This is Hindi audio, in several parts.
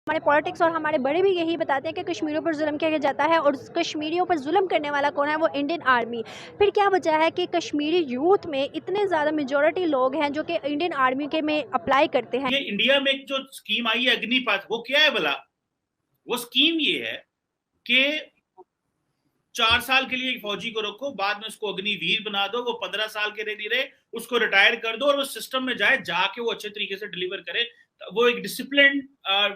हमारे पॉलिटिक्स और हमारे बड़े भी यही बताते हैं कि कश्मीरियों पर जुल्म किया जाता है और कश्मीरियों पर जुल्म करने वाला कौन है, वो इंडियन आर्मी। फिर क्या वजह है कि कश्मीरी यूथ में इतने ज़्यादा मेजॉरिटी लोग हैं जो कि इंडियन आर्मी के में अप्लाई करते हैं। ये इंडिया में एक जो स्कीम आई है अग्निपथ, वो क्या है भला? वो स्कीम ये है कि 4 साल के लिए एक फौजी को रखो, बाद में उसको अग्निवीर बना दो, वो 15 साल के रहे उसको रिटायर कर दो और वो सिस्टम में जाके वो अच्छे तरीके से डिलीवर करे। वो एक डिसिप्लिन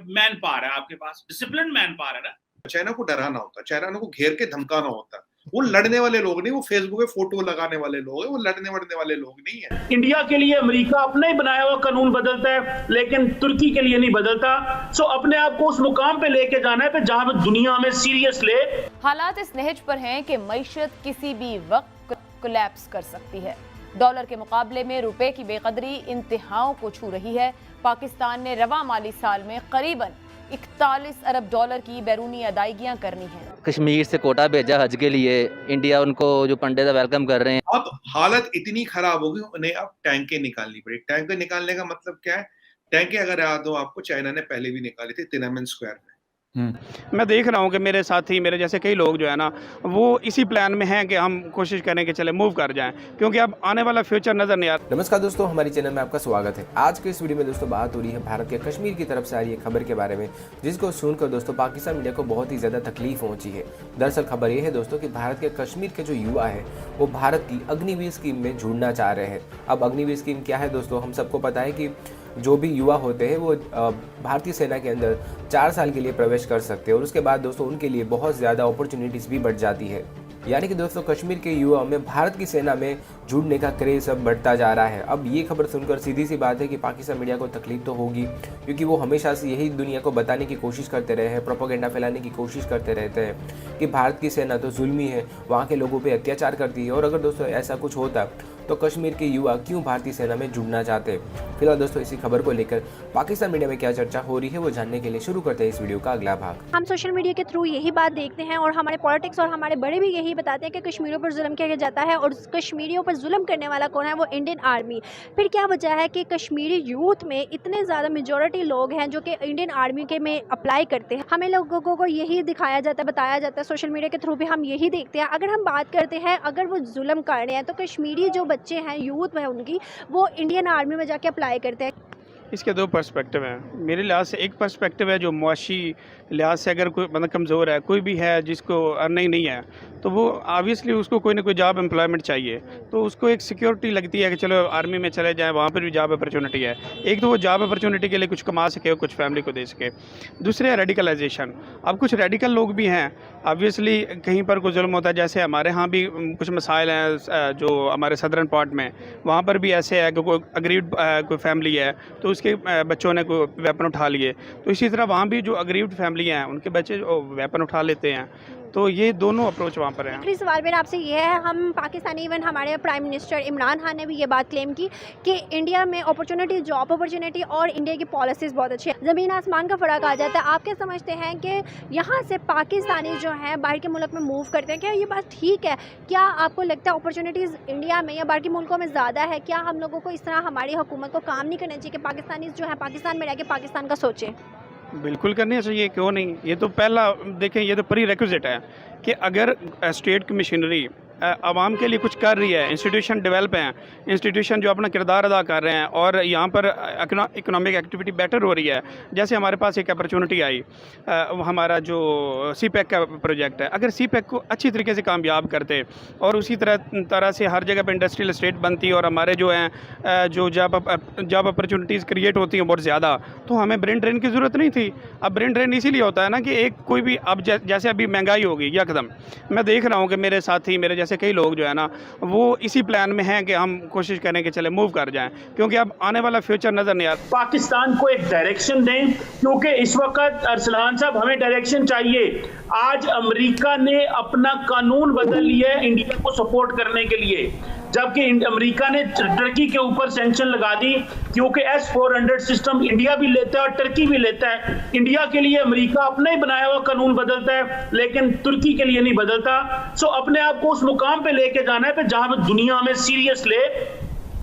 मैन पावर है, आपके पास डिसिप्लिन मैन पावर है ना। चाइना को डराना होता है, चाइना को घेर के धमकाना होता है। वो लड़ने वाले लोग नहीं, वो फेसबुक पे फोटो लगाने वाले लोग हैं, वो लड़ने वड़ने वाले लोग नहीं है। इंडिया के लिए अमेरिका अपना ही बनाया हुआ कानून बदलता है, लेकिन तुर्की के लिए नहीं बदलता। सो अपने आप को उस मुकाम पे लेके जाना है जहां पे दुनिया में सीरियस ले। हालात इस नहज पर हैं कि मईशत किसी भी वक्त कोलैप्स कर सकती है। डॉलर के मुकाबले में रुपए की बेकदरी इंतहाओं को छू रही है। पाकिस्तान ने रवा माली साल में करीबन 41 अरब डॉलर की बैरूनी अदायगियां करनी हैं। कश्मीर से कोटा भेजा हज के लिए, इंडिया उनको जो पंडित वेलकम कर रहे हैं। अब हालत इतनी खराब होगी, उन्हें अब टैंकें निकालनी पड़ी। टैंकें निकालने का मतलब क्या है? टैंकें अगर याद हो आपको, चाइना ने पहले भी निकाली थी तिनानमेन स्क्वायर में। मैं देख रहा हूँ कि मेरे साथी, मेरे जैसे कई लोग जो है ना, वो इसी प्लान में हैं कि हम कोशिश करें कि चले मूव कर जाएं, क्योंकि अब आने वाला फ्यूचर नज़र नहीं आ रहा। नमस्कार दोस्तों, हमारी चैनल में आपका स्वागत है। आज के इस वीडियो में दोस्तों बात हो रही है भारत के कश्मीर की तरफ से आ रही है खबर के बारे में, जिसको सुनकर दोस्तों पाकिस्तान मीडिया को बहुत ही ज़्यादा तकलीफ पहुंची है। दरअसल खबर ये है दोस्तों कि भारत के कश्मीर के जो युवा है वो भारत की अग्निवीर स्कीम में जुड़ना चाह रहे हैं। अब अग्निवीर स्कीम क्या है दोस्तों, हम सबको पता है कि जो भी युवा होते हैं वो भारतीय सेना के अंदर 4 साल के लिए प्रवेश कर सकते हैं और उसके बाद दोस्तों उनके लिए बहुत ज़्यादा अपॉर्चुनिटीज़ भी बढ़ जाती है। यानी कि दोस्तों कश्मीर के युवाओं में भारत की सेना में जुड़ने का क्रेज़ अब बढ़ता जा रहा है। अब ये खबर सुनकर सीधी सी बात है कि पाकिस्तान मीडिया को तकलीफ तो होगी, क्योंकि वो हमेशा से यही दुनिया को बताने की कोशिश करते रहे हैं, प्रोपेगेंडा फैलाने की कोशिश करते रहते हैं कि भारत की सेना तो जुल्मी है, वहाँ के लोगों पर अत्याचार करती है। और अगर दोस्तों ऐसा कुछ होता तो कश्मीर के युवा क्यों भारतीय सेना में जुड़ना चाहते हैं? फिलहाल दोस्तों इसी खबर को लेकर पाकिस्तान मीडिया में क्या चर्चा हो रही है वो जानने के लिए शुरू करते हैं इस वीडियो का अगला भाग। हम सोशल मीडिया के थ्रू यही बात देखते हैं और हमारे पॉलिटिक्स और हमारे बड़े भी यही बताते हैं कि कश्मीरियों पर जुल्म किया जाता है और कश्मीरियों पर जुल्म करने वाला कौन है, वो इंडियन आर्मी। फिर क्या वजह है कि कश्मीरी यूथ में इतने ज़्यादा मेजॉरिटी लोग हैं जो कि इंडियन आर्मी के में अप्लाई करते हैं। हमें लोगों को यही दिखाया जाता है, बताया जाता है, सोशल मीडिया के थ्रू भी हम यही देखते हैं। अगर हम बात करते हैं, अगर वो जुल्म कर रहे हैं तो कश्मीरी जो बच्चे हैं, यूथ है उनकी, वो इंडियन आर्मी में जाके अप्लाई करते हैं। इसके दो पर्सपेक्टिव हैं मेरे लिहाज से। एक पर्सपेक्टिव है जो मुआशी लिहाज से अगर कोई मतलब कमज़ोर है, कोई भी है जिसको अर्निंग नहीं है, तो वो ऑब्वियसली उसको कोई ना कोई जॉब एम्प्लॉयमेंट चाहिए, तो उसको एक सिक्योरिटी लगती है कि चलो आर्मी में चले जाएं, वहाँ पर भी जॉब अपॉर्चुनिटी है। एक तो वो जॉब अपॉर्चुनिटी के लिए कुछ कमा सके, कुछ फैमिली को दे सके। दूसरे है रेडिकलाइजेशन। अब कुछ रेडिकल लोग भी हैं, ऑब्वियसली कहीं पर कोई जुल्म होता है, जैसे हमारे यहाँ भी कुछ मसाइल हैं जो हमारे सदर्न पार्ट में, वहाँ पर भी ऐसे है कि कोई अग्रीड कोई फैमिली है तो उसके बच्चों ने कोई वेपन उठा लिए, तो इसी तरह वहाँ भी जो अग्रीव्ड फैमिली हैं उनके बच्चे वेपन उठा लेते हैं। तो ये दोनों अप्रोच वहाँ पर हैं। आखिरी सवाल मेरा आपसे ये है, हम पाकिस्तानी, इवन हमारे प्राइम मिनिस्टर इमरान खान ने भी ये बात क्लेम की कि इंडिया में अपॉर्चुनिटी, जॉब अपॉर्चुनिटी और इंडिया की पॉलिसीज़ बहुत अच्छी है, ज़मीन आसमान का फ़र्क आ जाता है। आप क्या समझते हैं कि यहाँ से पाकिस्तानी जो हैं बाहर के मुल्क में मूव करते हैं, क्या ये बात ठीक है? क्या आपको लगता है अपॉर्चुनिटीज़ इंडिया में या बाहर के मुल्कों में ज़्यादा है? क्या हम लोगों को इस तरह हमारी हुकूमत को काम नहीं करना चाहिए कि पाकिस्तानी जो है पाकिस्तान में रह के पाकिस्तान का सोचें? बिल्कुल करनी चाहिए, क्यों नहीं। ये तो पहला देखें, ये तो प्री रिक्विजिट है कि अगर स्टेट की मशीनरी आवाम के लिए कुछ कर रही है, इंस्टीट्यूशन डेवलप हैं, इंस्टीट्यूशन जो अपना किरदार अदा कर रहे हैं और यहाँ पर इकोनॉमिक एक्टिविटी बेटर हो रही है। जैसे हमारे पास एक अपॉर्चुनिटी आई, हमारा जो CPEC का प्रोजेक्ट है, अगर CPEC को अच्छी तरीके से कामयाब करते और उसी तरह से हर जगह पर इंडस्ट्रियल स्टेट बनती और हमारे जो हैं जो जॉब अपॉर्चुनिटीज़ क्रिएट होती हैं बहुत ज़्यादा, तो हमें ब्रेन ड्रेन की ज़रूरत नहीं थी। अब ब्रेन ड्रेन इसीलिए होता है ना कि एक कोई भी, अब जैसे अभी महंगाई होगी यकदम, मैं देख रहा हूँ कि मेरे साथी, मेरे जैसे कई लोग जो है ना, वो इसी प्लान में हैं कि हम कोशिश करें कि चले मूव कर जाएं, क्योंकि अब आने वाला फ्यूचर नज़र नहीं आ रहा। पाकिस्तान को एक डायरेक्शन दें, क्योंकि इस वक्त अरसलान साहब हमें डायरेक्शन चाहिए। आज अमेरिका ने अपना कानून बदल लिया है इंडिया को सपोर्ट करने के लिए, जबकि अमेरिका ने टर्की के ऊपर सैंक्शन लगा दी, क्योंकि S-400 सिस्टम इंडिया भी लेता है और टर्की भी लेता है। इंडिया के लिए अमेरिका अपना ही बनाया हुआ कानून बदलता है, लेकिन तुर्की के लिए नहीं बदलता। सो अपने आप को उस मुकाम पे लेके जाना है जहां पे दुनिया में सीरियस ले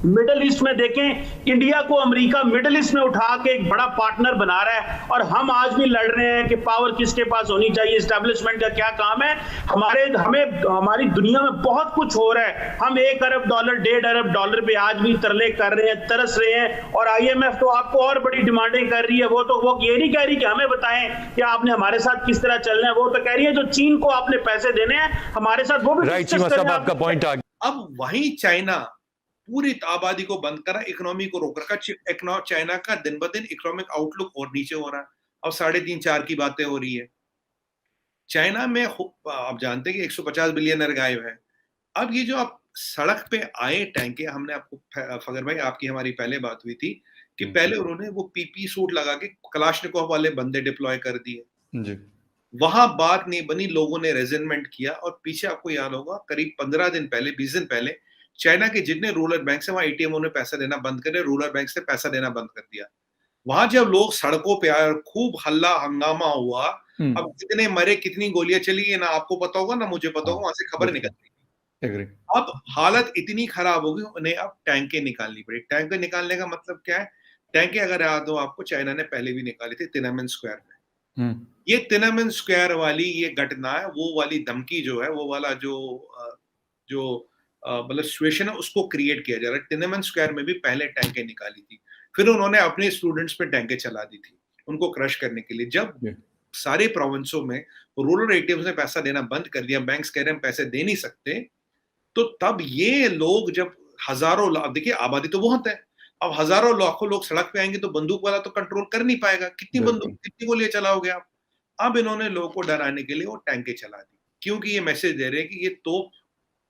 मिडिल ईस्ट में देखें, इंडिया को अमेरिका मिडिल ईस्ट में उठा के एक बड़ा पार्टनर बना रहा है, और हम आज भी लड़ रहे हैं कि पावर किसके पास होनी चाहिए, एस्टेब्लिशमेंट का क्या काम है। हमारी दुनिया में बहुत कुछ हो रहा है। हम $1 अरब, $1.5 अरब पे आज भी तरले कर रहे हैं, तरस रहे हैं, और IMF तो आपको और बड़ी डिमांडें कर रही है। वो ये नहीं कह रही कि हमें बताएं कि आपने हमारे साथ किस तरह चलना है, वो तो कह रही है जो चीन को आपने पैसे देने हैं हमारे साथ, वो भी आपका पॉइंट आ गया। अब वही चाइना पूरी आबादी को बंद करा, इकोनॉमी को रोक रखा। चाइना का दिन ब दिन इकोनॉमिक आउटलुक और नीचे हो रहा है। अब 3.5-4 की बातें हो रही है। चाइना में आप जानते हैं कि 150 बिलियनर गायब है। अब ये जो आप सड़क पे आए टैंके, हमने आपको फगर भाई आपकी हमारी पहले बात हुई थी कि पहले उन्होंने वो PP सूट लगा के कलाशनिकोव वाले बंदे डिप्लॉय कर दिए जी। वहां बात नहीं बनी, लोगों ने रेजिनमेंट किया, और पीछे आपको याद होगा करीब 15 दिन पहले, 20 दिन पहले चाइना के जितने रूरल बैंक से वहां ATM ने पैसा देना बंद कर दिया, रूरल बैंक से पैसा देना बंद कर दिया। वहां जब लोग सड़कों पे आए और खूब हल्ला हंगामा हुआ, अब कितने मरे, कितनी गोलियां चली, ये ना आपको पता होगा ना मुझे पता होगा, वहां से खबर निकलती। अब हालत इतनी खराब होगी, उन्हें अब टैंके निकालनी पड़ी। टैंके निकालने का मतलब क्या है? टैंके अगर याद हो आपको, चाइना ने पहले भी निकाले थे तिनानमेन स्क्वायर में। ये तिनानमेन स्क्वायर वाली ये घटना है, वो वाली धमकी जो है, वो वाला जो मतलब सिचुएशन है, उसको क्रिएट किया जा रहा है। तिनानमेन स्क्वायर में भी पहले टैंके निकाली थी, फिर उन्होंने अपने स्टूडेंट्स पे टैंके चला दी थी उनको क्रश करने के लिए। जब सारे प्रोविंसों में रूरल ATMs ने पैसा देना बंद कर दिया, बैंक्स कह रहे हैं हम पैसे दे नहीं सकते, तो तब ये लोग जब हजारों, देखिए आबादी तो बहुत है, अब हजारों लाखों लोग सड़क पे आएंगे तो बंदूक वाला तो कंट्रोल कर नहीं पाएगा, कितनी बंदूक, कितनी गोलियां चलाओगे आप। अब इन्होंने लोगों को डराने के लिए वो टैंके चला दी, क्योंकि ये मैसेज दे रहे हैं कि ये तोप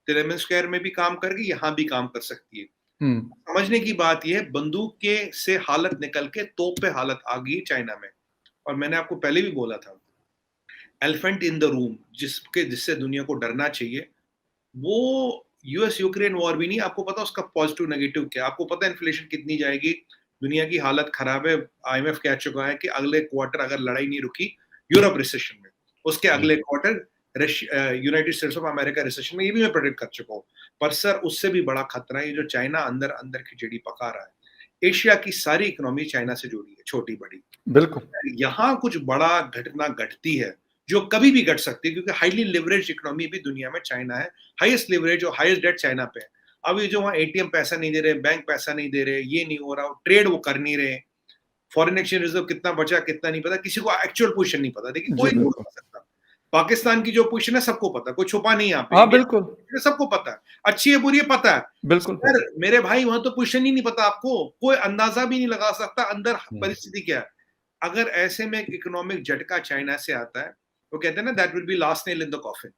तिनानमेन स्क्वायर में भी काम करके यहाँ भी काम कर सकती है। समझने की बात यह है, बंदूक के से हालत निकल के तोप पे हालत आ गई चाइना में। और मैंने आपको पहले भी बोला था, एलिफेंट इन द रूम जिससे दुनिया को डरना चाहिए, वो US यूक्रेन वॉर भी नहीं। आपको पता उसका पॉजिटिव नेगेटिव क्या? आपको पता है इन्फ्लेशन कितनी जाएगी, दुनिया की हालत खराब है। IMF कह चुका है कि अगले क्वार्टर अगर लड़ाई नहीं रुकी यूरोप रिसेशन में, उसके अगले quarter United states of America recession में, ये भी मैं प्रेडिक्ट कर चुका हूँ। पर सर उससे भी बड़ा खतरा है ये जो चाइना अंदर अंदर खिचड़ी पका रहा है। एशिया की सारी इकोनॉमी चाइना से जुड़ी है, छोटी बड़ी। बिल्कुल, यहाँ कुछ बड़ा घटना घटती है जो कभी भी घट सकती है, क्योंकि हाईली लिवरेज इकोनॉमी भी दुनिया में चाइना है, हाईएस्ट लिवरेज और हाईएस्ट डेट चाइना पे है। अब ये जो वहाँ ATM पैसा नहीं दे रहे, बैंक पैसा नहीं दे रहे, ये नहीं हो रहा, ट्रेड वो कर नहीं रहे, फॉरेन एक्सचेंज रिजर्व कितना बचा कितना नहीं पता, किसी को एक्चुअल पोजीशन नहीं पता। देखिए कोई नहीं बता सकता। पाकिस्तान की जो पोजीशन है सबको पता, कोई छुपा नहीं यहाँ पे। हाँ बिल्कुल, सबको पता है, अच्छी है बुरी है पता है बिल्कुल। सर मेरे भाई वहां तो पोजीशन ही नहीं पता, आपको कोई अंदाजा भी नहीं लगा सकता अंदर परिस्थिति क्या है। अगर ऐसे में इकोनॉमिक झटका चाइना से आता है, वो कहते हैं ना that will be last nail in the coffin.